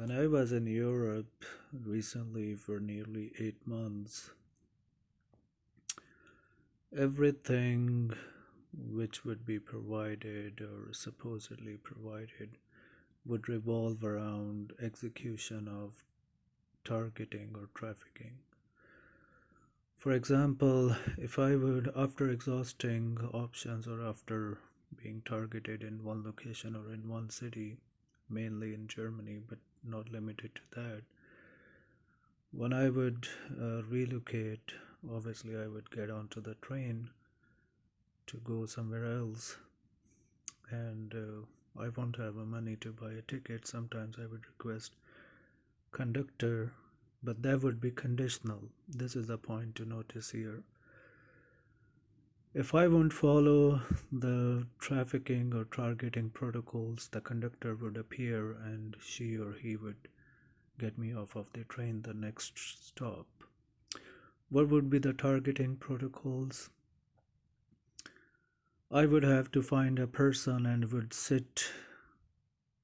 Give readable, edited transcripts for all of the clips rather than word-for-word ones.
When I was in Europe recently for nearly 8 months, everything which would be provided or supposedly provided would revolve around execution of targeting or trafficking. For example, if I would, after exhausting options or after being targeted in one location or in one city, mainly in Germany, but not limited to that, when I would relocate, obviously I would get onto the train to go somewhere else, and I won't have the money to buy a ticket. Sometimes I would request conductor, but that would be conditional. This is the point to notice here. If I won't follow the trafficking or targeting protocols, the conductor would appear and she or he would get me off of the train the next stop. What would be the targeting protocols? I would have to find a person and would sit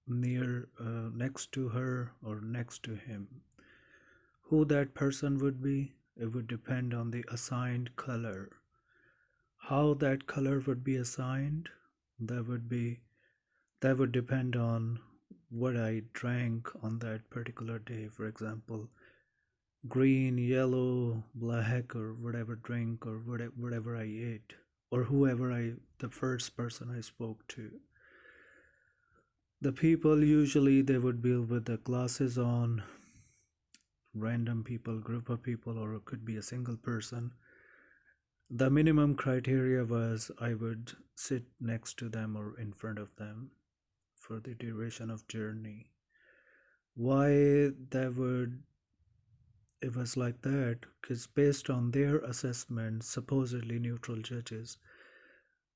next to her or next to him. Who that person would be, it would depend on the assigned color. How that color would be assigned, that would depend on what I drank on that particular day. For example, green, yellow, black, or whatever drink or whatever I ate, or the first person I spoke to. The people usually they would be with the glasses on, random people, group of people, or it could be a single person. The minimum criteria was I would sit next to them or in front of them for the duration of journey. Why it was like that? Because based on their assessment, supposedly neutral judges,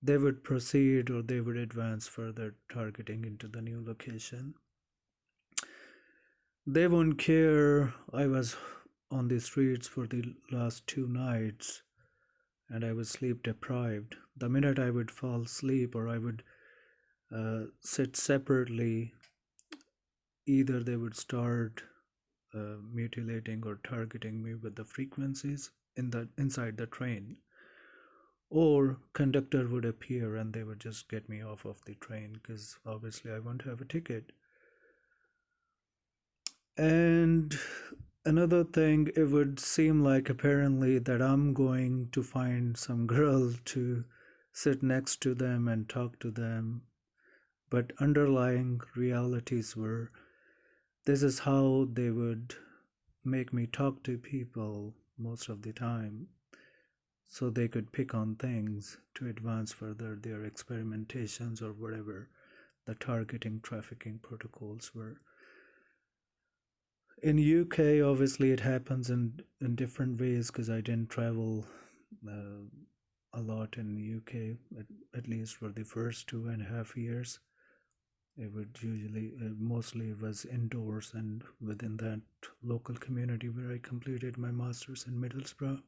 they would proceed or they would advance further targeting into the new location. They won't care. I was on the streets for the last 2 nights and I was sleep deprived. The minute I would fall asleep or I would sit separately, either they would start mutilating or targeting me with the frequencies inside the train, or conductor would appear and they would just get me off of the train because obviously I won't have a ticket. And another thing, it would seem like apparently that I'm going to find some girl to sit next to them and talk to them, but underlying realities were this is how they would make me talk to people most of the time so they could pick on things to advance further their experimentations or whatever the targeting trafficking protocols were. In UK, obviously it happens in different ways because I didn't travel a lot in UK, at least for the first 2.5 years. It would usually, mostly was indoors and within that local community where I completed my master's in Middlesbrough.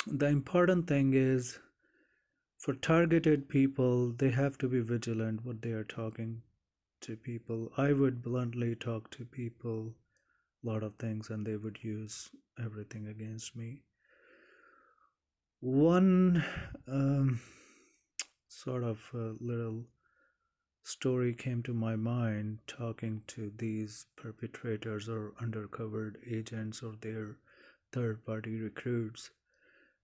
The important thing is for targeted people, they have to be vigilant what they are talking to people. I would bluntly talk to people a lot of things and they would use everything against me. One sort of little story came to my mind talking to these perpetrators or undercover agents or their third party recruits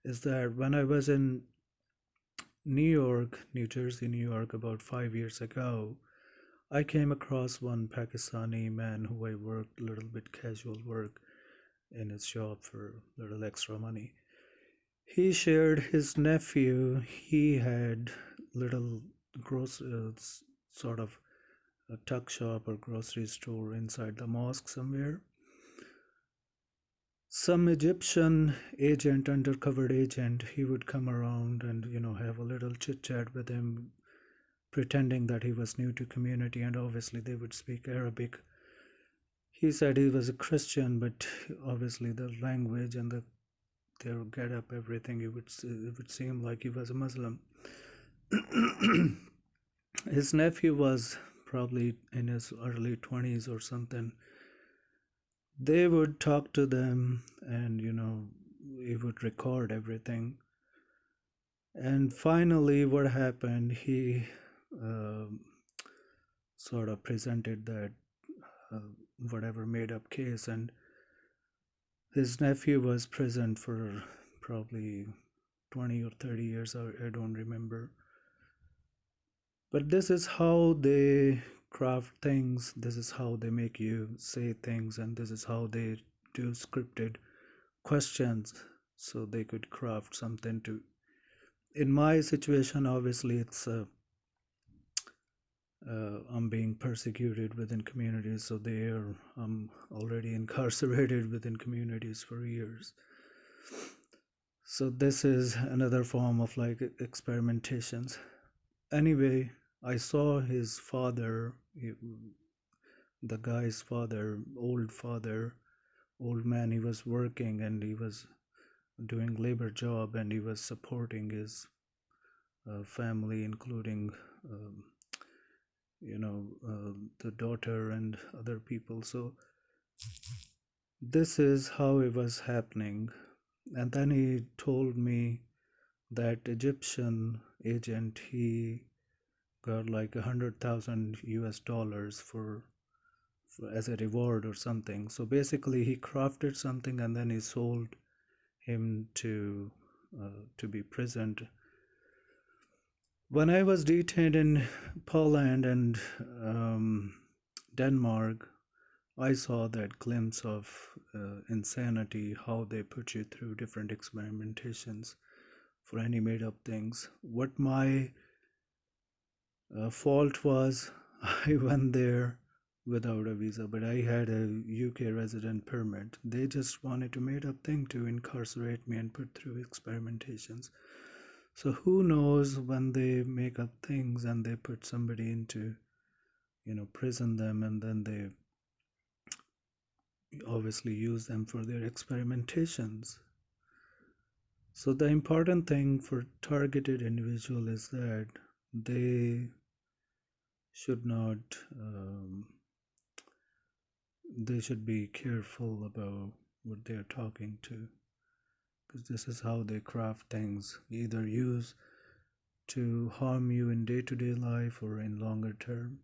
is that when I was in New Jersey, New York, about 5 years ago, I came across one Pakistani man who I worked a little bit casual work in his shop for a little extra money. He shared his nephew. He had little sort of a tuck shop or grocery store inside the mosque somewhere. Some Egyptian agent, undercover agent, he would come around and have a little chit chat with him, pretending that he was new to community, and obviously they would speak Arabic. He said he was a Christian, but obviously the language and their get up, everything, it would seem like he was a Muslim. His nephew was probably in his early 20s or something. They would talk to them, and he would record everything. And finally, what happened, he um sort of presented that uh, whatever made up case, and his nephew was present for probably 20 or 30 years, I don't remember. But this is how they craft things, this is how they make you say things, and this is how they do scripted questions so they could craft something to. In my situation, obviously, I'm being persecuted within communities, so there I'm already incarcerated within communities for years. So this is another form of like experimentations. Anyway, I saw his father, the guy's father, old man. He was working and he was doing labor job, and he was supporting his family, including um, the daughter and other people. So this is how it was happening. And then he told me that Egyptian agent, he got like 100,000 US dollars for as a reward or something. So basically, he crafted something and then he sold him to be present. When I was detained in Poland and Denmark, I saw that glimpse of insanity, how they put you through different experimentations for any made up things. What my fault was, I went there without a visa, but I had a UK resident permit. They just wanted to made up thing to incarcerate me and put through experimentations. So who knows, when they make up things and they put somebody into, prison them, and then they obviously use them for their experimentations. So the important thing for targeted individual is that they should not they should be careful about what they're talking to, because this is how they craft things, either use to harm you in day-to-day life or in longer term.